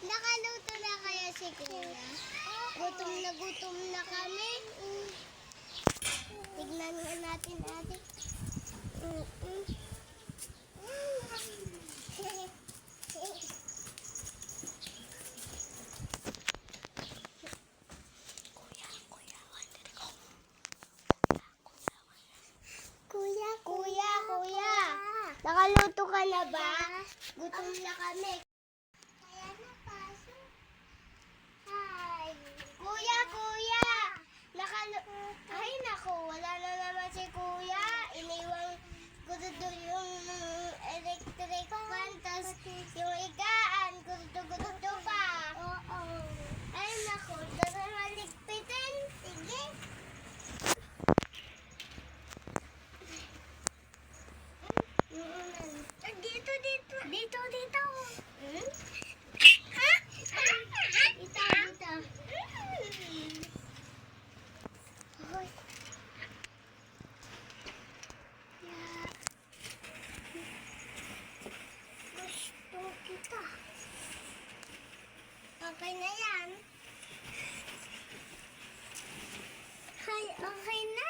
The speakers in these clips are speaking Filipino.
Nakaluto na kaya si Kuya? Gutom na kami. Tignan nga natin ate. Kuya. Nakaluto ka na ba? Gutom na kami. Kaya na paso. Hi. Kuya. Ay nako, wala na naman si Kuya. Iniwan ko doon yung electric fan. Tas yung ikaan, gusto pa. Oo. Ay nako, dala maligpitin. Sige. Dito. Ha? Dito. Hoy. Gusto kita. Okay na yan. Hay, okay na.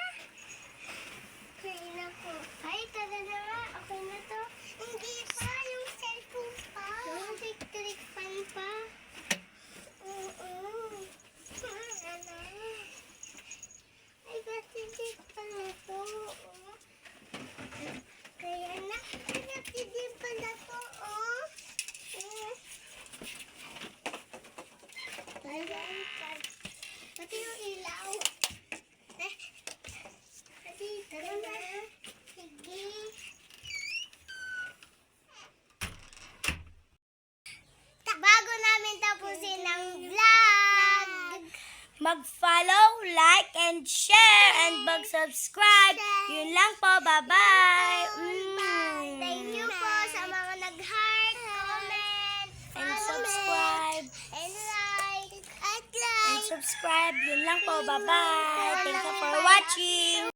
Okay na po. Ay, tara na nga. Okay na to. Hindi pa. Yung cellphone pa. Yung electric fan pa. Ay, kasi di pa na to. Kaya na. Kasi di pa na to. Pati yung ilaw. Tara na. Sige. Bago namin tapusin ang vlog, Mag-follow, like, and share, and mag-subscribe. Yun lang po. Bye-bye. Thank you po sa mga nag-heart, comment, And follow, subscribe. and like. And subscribe. Yun lang po. Bye-bye. Thank you for watching.